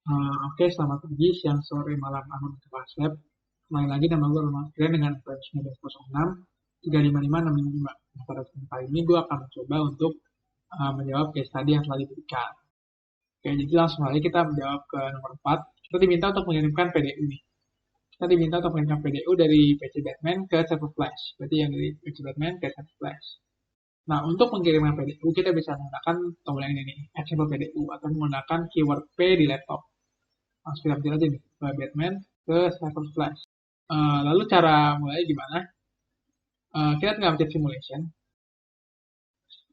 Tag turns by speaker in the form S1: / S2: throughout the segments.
S1: Oke, selamat pagi, siang, sore, malam, aman, kelas lab. Kembali lagi nama gue Roman Fikrian dengan referensi 1906 355 655. Nah, pada kesempatan kali ini gue akan mencoba untuk menjawab case tadi yang telah diberikan. Oke, jadi langsung aja kita menjawab ke nomor 4. Kita diminta untuk mengirimkan PDU nih. Kita diminta untuk mengirimkan PDU dari PC Batman ke server Flash. Berarti yang dari PC Batman ke server Flash. Nah, untuk mengirimkan PDU, kita bisa menggunakan tombol yang ini nih, Example PDU, atau menggunakan keyword P di laptop. Langsung kita ambil aja nih, ke Batman, ke server Flash. Lalu cara mulai gimana? Kita tinggal pencet simulation.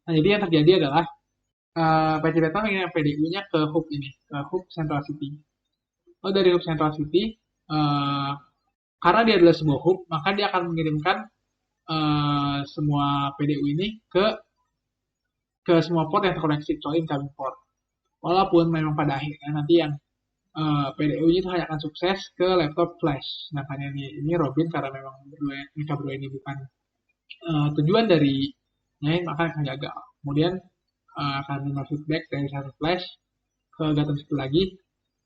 S1: Nah, jadi yang terjadi adalah PC Batman mengirim PDU-nya ke hub ini, ke hub Central City. Lalu dari hub Central City, uh, karena dia adalah sebuah hub, maka dia akan mengirimkan semua PDU ini ke semua port yang terkoneksi, kecuali incoming port. Walaupun memang pada akhirnya nanti yang PDU-nya itu hanya akan sukses ke laptop flash. Nah, karena ini Robin karena memang mereka berdua ini bukan tujuan dari nyain maka akan gagal. Kemudian akan menerima feedback dari satu flash ke Gotham City lagi,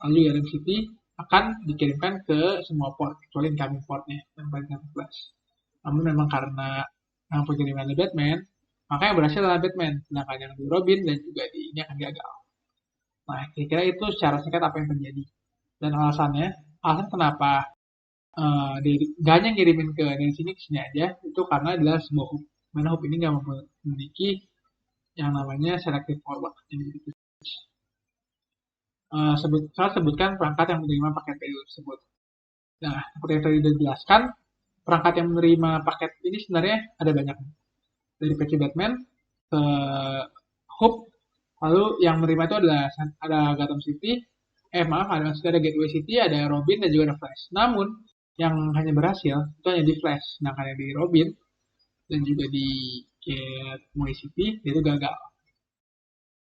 S1: lalu Gotham City akan dikirimkan ke semua port kecuali incoming portnya yang paling satu flash. Namun memang karena pengiriman dari Batman, maka yang berhasil adalah Batman, sedangkan yang di Robin dan juga di ini akan gagal. Nah, kira-kira itu secara singkat apa yang terjadi. Dan alasan kenapa dia hanya ngirimin ke dari sini ke sini aja, itu karena adalah sebuah hub. Mana hub ini nggak memiliki yang namanya selective forward. Jadi, saya sebutkan perangkat yang menerima paket PDU tersebut. Nah, seperti yang tadi dijelaskan, perangkat yang menerima paket ini sebenarnya ada banyak. Dari PC Batman ke hub, lalu yang menerima itu adalah ada Gotham City, ada Gateway City, ada Robin, dan juga ada Flash. Namun, yang hanya berhasil itu hanya di Flash, sedangkan yang di Robin dan juga di Gateway City itu gagal.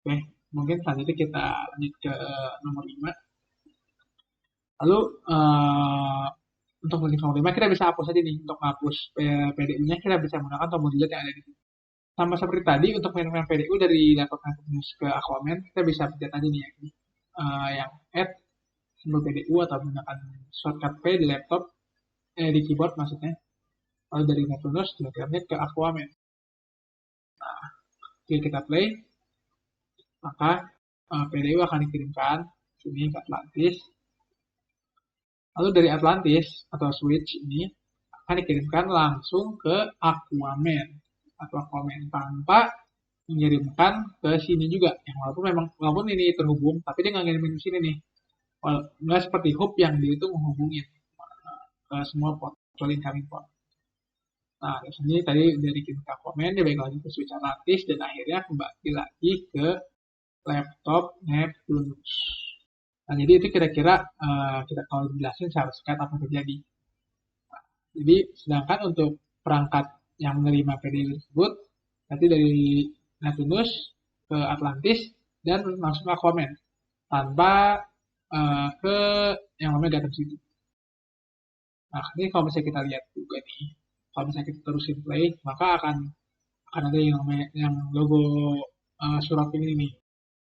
S1: Oke, mungkin selanjutnya kita lanjut ke nomor 5. Lalu untuk menit nomor 5 kita bisa hapus aja nih. Untuk menghapus PDU-nya kita bisa menggunakan tombol delete yang ada di sini. Sama seperti tadi untuk mengirimkan PDU dari laptop News ke Aquaman, kita bisa pencet aja nih yang add simbol PDU atau menggunakan shortcut P di laptop, di keyboard maksudnya. Lalu dari Neptunus kita ke Aquaman. Nah, jika kita play, maka PDU akan dikirimkan sini ke Atlantis. Lalu dari Atlantis atau Switch ini akan dikirimkan langsung ke Aquaman atau Aquaman tanpa mengirimkan ke sini juga. Yang walaupun ini terhubung, tapi dia nggak ngirimin ke sini nih. Nggak seperti hub yang dia itu menghubungin ke semua port, kecuali incoming port. Nah, di sini tadi dari kirim ke Aquaman, dia balik lagi ke Switch Atlantis dan akhirnya kembali lagi ke laptop Neptunus. Nah, jadi itu kira-kira kita kalau dijelasin secara singkat apa yang terjadi. Nah, jadi sedangkan untuk perangkat yang menerima PDU tersebut, nanti dari Neptunus ke Atlantis dan langsung ke Aquaman tanpa ke yang namanya Gotham City. Nah, ini kalau misalnya kita lihat juga nih, kalau misalnya kita terusin play, maka akan ada yang namanya yang logo surat ini nih.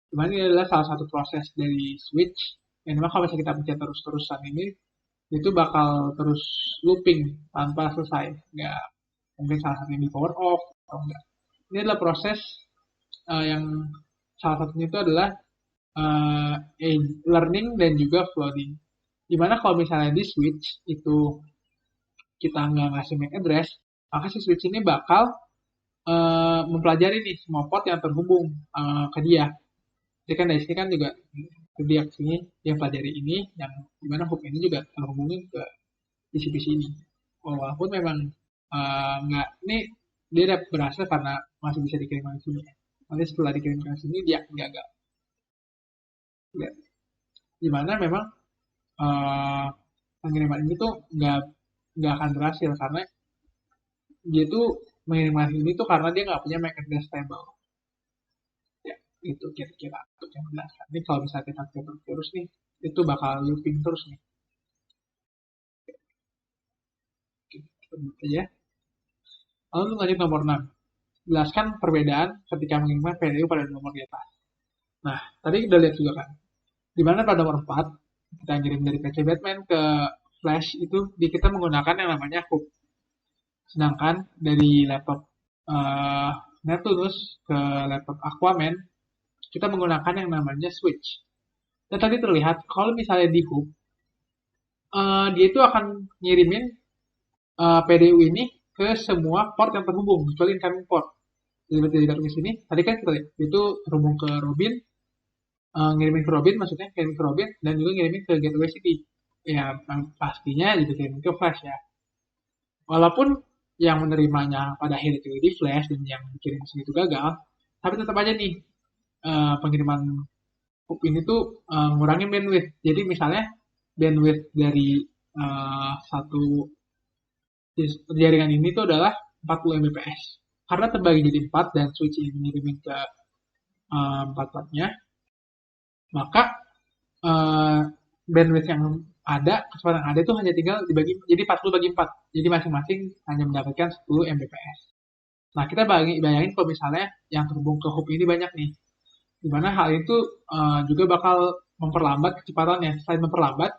S1: Dimana ini adalah salah satu proses dari switch yang memang kalau misalnya kita pencet terus-terusan ini itu bakal terus looping tanpa selesai, nggak mungkin salah satunya di power off atau enggak. Ini adalah proses yang salah satunya itu adalah uh, learning dan juga flooding. Dimana kalau misalnya di switch itu kita nggak ngasih MAC address, maka si switch ini bakal mempelajari nih semua port yang terhubung ke dia. Jadi kan dari sini kan juga dia sini dia pelajari ini yang dimana hook ini juga terhubungin ke PC-PC ini. Walaupun memang nggak ini dia udah berhasil karena masih bisa dikirimkan ke sini. Nanti setelah dikirimkan ke sini dia gagal. Ya. Dimana memang pengiriman ini tuh nggak akan berhasil karena dia tuh mengirimkan ini tuh karena dia nggak punya MAC address stable. Ya, itu kira-kira untuk yang menjelaskan. Ini kalau misalnya kita terus nih, itu bakal looping terus nih. Kita buka aja. Lalu lanjut nomor 6. Jelaskan perbedaan ketika mengirimkan PDU pada nomor di atas. Nah, tadi kita lihat juga kan. Di mana pada nomor 4, kita ngirim dari PC Batman ke Flash itu kita menggunakan yang namanya hook. Sedangkan dari laptop uh, Neptunus ke laptop Aquaman kita menggunakan yang namanya switch. Dan tadi terlihat kalau misalnya di hook dia itu akan ngirimin PDU ini ke semua port yang terhubung, kecuali incoming port. Jadi dari ke sini, tadi kan kita lihat itu terhubung ke Robin, ngirimin ke Robin, maksudnya ngirimin ke Robin, dan juga ngirimin ke Gateway City. Ya, pastinya juga ngirimin ke Flash ya. Walaupun yang menerimanya pada akhirnya itu di Flash dan yang dikirim ke sini itu gagal, tapi tetap aja nih pengiriman hub ini tuh ngurangin bandwidth. Jadi misalnya bandwidth dari satu jaringan ini tuh adalah 40 Mbps. Karena terbagi jadi 4 dan switch ini ngirimin ke 4-4-nya, maka bandwidth yang ada, kecepatan yang ada itu hanya tinggal dibagi jadi 40 bagi 4. Jadi masing-masing hanya mendapatkan 10 Mbps. Nah, kita bayangin kalau misalnya yang terhubung ke hub ini banyak nih. Dimana hal itu juga bakal memperlambat kecepatannya. Selain memperlambat,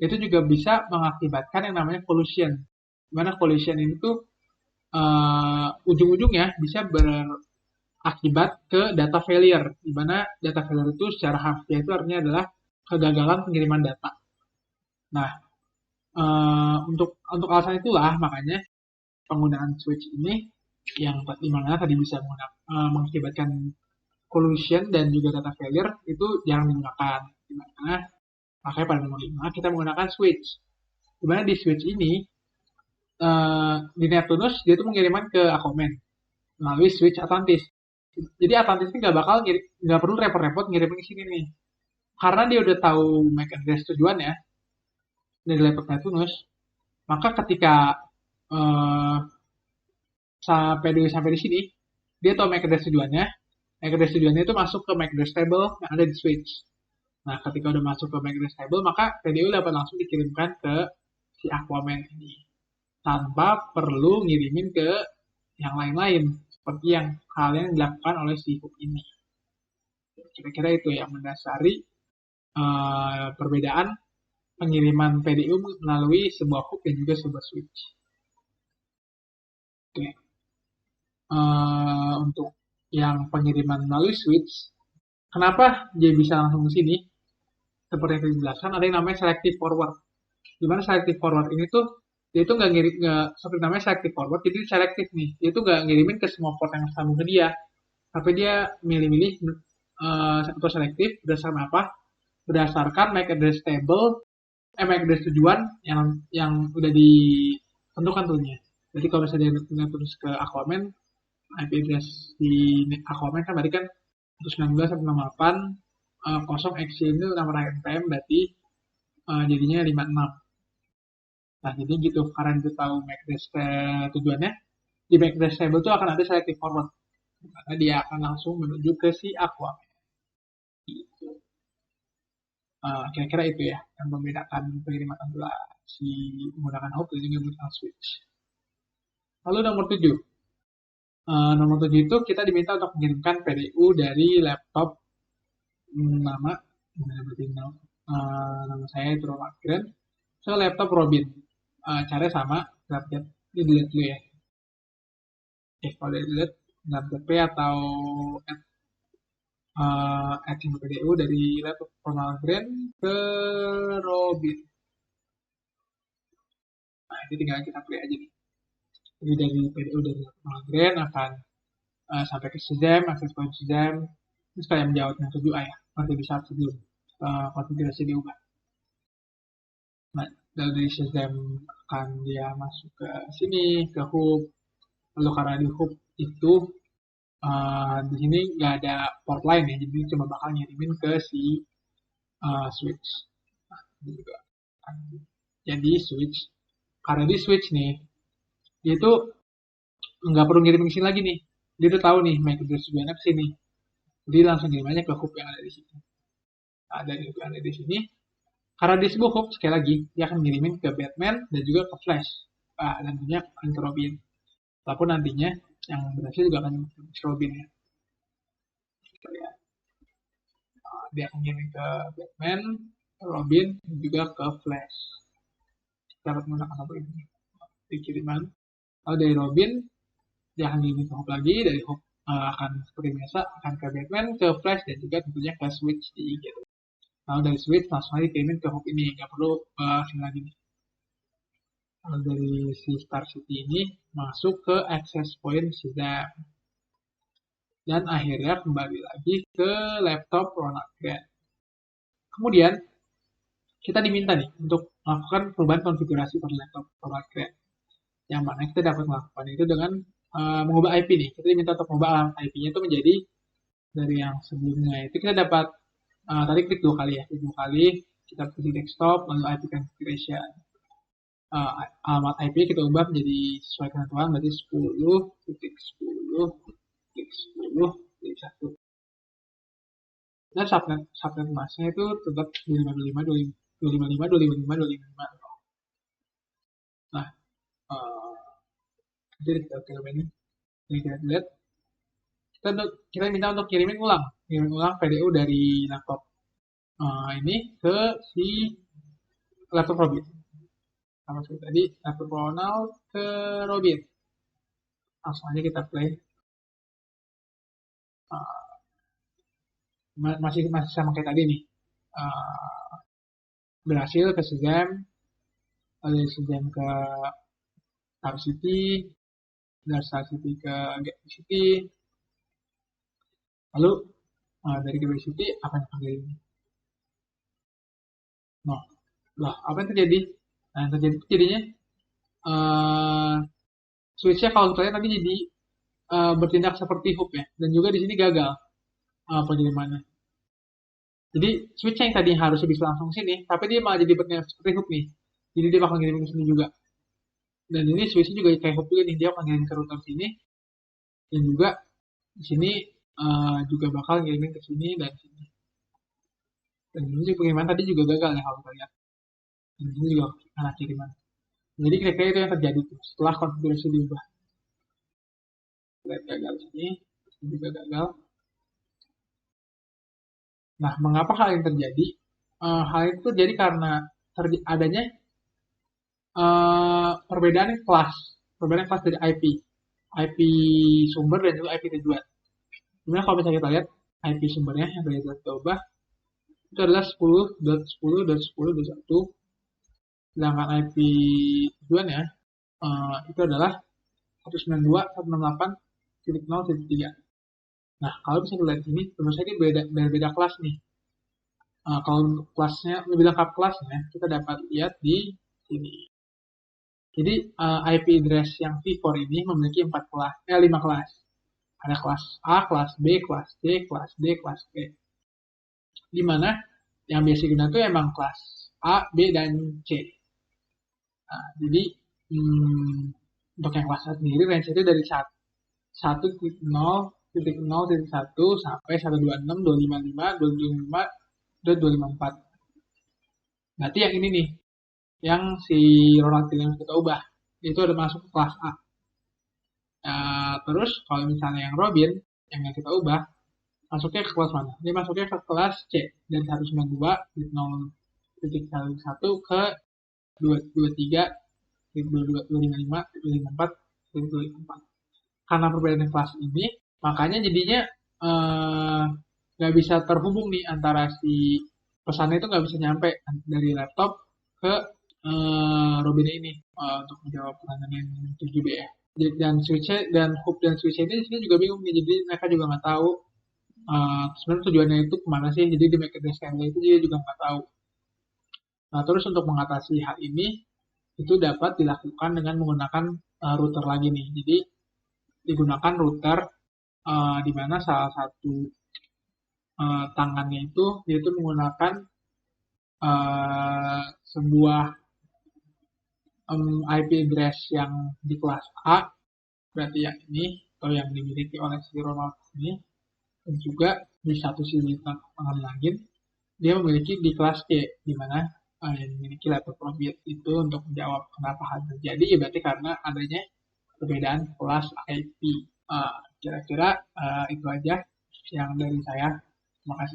S1: itu juga bisa mengakibatkan yang namanya collision. Dimana collision ini tuh ujung-ujungnya bisa berakibat ke data failure. Dimana data failure itu secara harfiah itu artinya adalah kegagalan pengiriman data. Nah, untuk alasan itulah makanya penggunaan switch ini yang dimana tadi bisa mengakibatkan collision dan juga data failure itu jarang digunakan. Dimana makanya pada nomor 5 kita menggunakan switch. Dimana di switch ini di Neptunus dia tuh mengiriman ke Aquaman melalui switch Atlantis. Jadi Atlantis ini nggak perlu repot-repot ngirimin ke sini nih. Karena dia udah tahu MAC address tujuannya dari laptop Neptunus, maka ketika sampai di sini, dia tahu MAC address tujuannya. MAC address tujuannya itu masuk ke MAC address table yang ada di switch. Nah, ketika udah masuk ke MAC address table, maka PDU dapat langsung dikirimkan ke si Aquaman ini. Tanpa perlu ngirimin ke yang lain-lain. Seperti yang hal yang dilakukan oleh si hook ini. Kira-kira itu yang mendasari perbedaan pengiriman PDU melalui sebuah hook dan juga sebuah switch. Oke. Untuk yang pengiriman melalui switch, kenapa dia bisa langsung ke sini? Seperti yang dijelaskan, ada yang namanya selective forward. Dimana selective forward ini tuh dia itu nggak ngirim, seperti namanya selective forward, jadi selektif nih. Dia itu nggak ngirimin ke semua port yang sambung ke dia, tapi dia milih-milih atau selektif berdasarkan apa? Berdasarkan MAC address table, MAC address tujuan yang udah ditentukan tuhnya. Jadi kalau misalnya dia terus ke Aquaman, IP address di Aquaman kan tadi kan 119.168 0x ini nomor NPM berarti jadinya 56. Nah, jadi gitu, karena itu tahu MAC address tujuannya, di MAC address table itu akan ada selective forward. Karena dia akan langsung menuju ke si Aquaman. Gitu. Kira-kira itu ya, yang membedakan pengiriman antara si menggunakan hook dan juga menggunakan switch. Lalu nomor 7. Nomor 7 itu kita diminta untuk mengirimkan PDU dari laptop nama saya itu Roman Grand ke laptop Robin. Caranya sama, laptop ini dilihat dulu ya. Kalau dilihat laptop atau add PDU dari laptop Roman Grand ke Robin. Nah, ini tinggal kita play aja nih. Jadi dari PDU dari Roman Grand akan sampai ke Shazam, akses point Shazam, terus kayak menjawab yang 7A ya, nanti bisa sebelum konfigurasi diubah. Nah, dari Shazam akan dia masuk ke sini, ke hub. Lalu karena di hub itu di sini nggak ada port lain ya, jadi cuma bakal ngirimin ke si switch. Nah, ini juga. Jadi switch, karena di switch nih, dia itu nggak perlu ngirim ke sini lagi nih. Dia udah tahu nih MAC address tujuannya ke sini. Jadi langsung ngirim aja ke hub yang ada di sini. Ada hub yang ada di sini. Karena di sebuah hub, sekali lagi, dia akan ngirimin ke Batman dan juga ke Flash. Dan tentunya ke Robin. Walaupun nantinya yang berhasil juga akan ke Robin ya. Kita lihat. Dia akan ngirim ke Batman, Robin, dan juga ke Flash. Dapat menggunakan hub ini di kiriman. Lalu dari Robin, dia akan kirimin ke hub lagi, dari hub akan seperti biasa, akan ke Batman, ke Flash, dan juga tentunya ke Switch di gitu. Lalu dari Switch langsung aja dikirimin ke hub ini, nggak perlu sini lagi nih. Lalu dari si Star City ini masuk ke access point Shazam. Dan akhirnya kembali lagi ke laptop Ronald Grant. Kemudian kita diminta nih untuk melakukan perubahan konfigurasi pada laptop Ronald Grant. Yang mana kita dapat melakukan itu dengan mengubah IP nih. Kita diminta untuk mengubah alamat IP-nya itu menjadi dari yang sebelumnya. Itu kita dapat tadi klik 2 kali ya. Klik 2 kali, kita pilih desktop, lalu IP configuration. Alamat IP kita ubah menjadi sesuai ketentuan, berarti 10.10.10.1. Dan subnet masnya itu tetap 255.255.255.255. Nah, jadi kita ini kita lihat kita minta untuk kirimin ulang PDU dari laptop ini ke si laptop Robin. Sama seperti tadi, laptop Ronald ke Robin. Langsung aja kita play. Masih sama kayak tadi nih. Berhasil ke Shazam, lalu Shazam ke Star City, dari Star City ke Gateway City, lalu dari Gateway City apa yang terjadi? Nah, apa yang terjadi? Nah, yang terjadi itu jadinya switch-nya kalau kita lihat tadi jadi bertindak seperti hook ya, dan juga di sini gagal pengirimannya. Jadi switch yang tadi harusnya bisa langsung sini, tapi dia malah jadi bertindak seperti hook nih. Jadi dia bakal ngirimin ke sini juga. Dan ini switch juga kayak hook juga nih, dia akan ngirimin ke router sini, dan juga di sini juga bakal ngirimin ke sini dan sini. Dan ini pengiriman tadi juga gagal ya kalau kita lihat. Dan ini juga anak kiriman. Jadi kira-kira itu yang terjadi tuh setelah konfigurasi diubah. Lihat gagal sini, ini juga gagal. Nah, mengapa hal yang terjadi? Hal itu terjadi karena adanya perbedaan kelas dari IP sumber dan juga IP tujuan. Sebenarnya kalau misalnya kita lihat IP sumbernya yang tadi kita ubah itu adalah 10.10.10.1, sedangkan IP tujuannya itu adalah 192.168.0.3. Nah, kalau bisa kita lihat ini, tentu saja beda kelas nih. Kalau untuk kelasnya, lebih lengkap kelasnya, kita dapat lihat di sini. Jadi, IP address yang V4 ini memiliki 5 kelas. Ada kelas A, kelas B, kelas C, kelas D, kelas E. Di mana yang biasa digunakan itu emang kelas A, B, dan C. Nah, jadi, untuk yang kelas A sendiri, range itu dari 1.0.1 sampai 126.255.255.254. Berarti yang ini nih, yang si Ronald yang kita ubah, itu ada masuk ke kelas A. Terus kalau misalnya yang Robin, yang kita ubah, masuknya ke kelas mana? Dia masuknya ke kelas C, dari 192.0.1 ke 253.255.254. Karena perbedaan kelas ini, makanya jadinya nggak bisa terhubung nih antara si pesannya itu nggak bisa nyampe dari laptop ke Robin ini untuk menjawab pertanyaan yang 7B ya. Dan switch dan hook dan switch ini di sini juga bingung nih, jadi mereka juga nggak tahu sebenarnya tujuannya itu kemana sih, jadi di MAC address handler itu dia juga nggak tahu. Nah, terus untuk mengatasi hal ini itu dapat dilakukan dengan menggunakan router lagi nih. Jadi digunakan router di mana salah satu tangannya itu yaitu menggunakan sebuah IP address yang di kelas A, berarti yang ini atau yang dimiliki oleh si Ronald ini, dan juga di satu sisi tangan lagi dia memiliki di kelas C, di mana yang memiliki laptop Robin itu untuk menjawab kenapa hal terjadi, ya berarti karena adanya perbedaan kelas IP. Kira-kira itu aja yang dari saya. Terima kasih.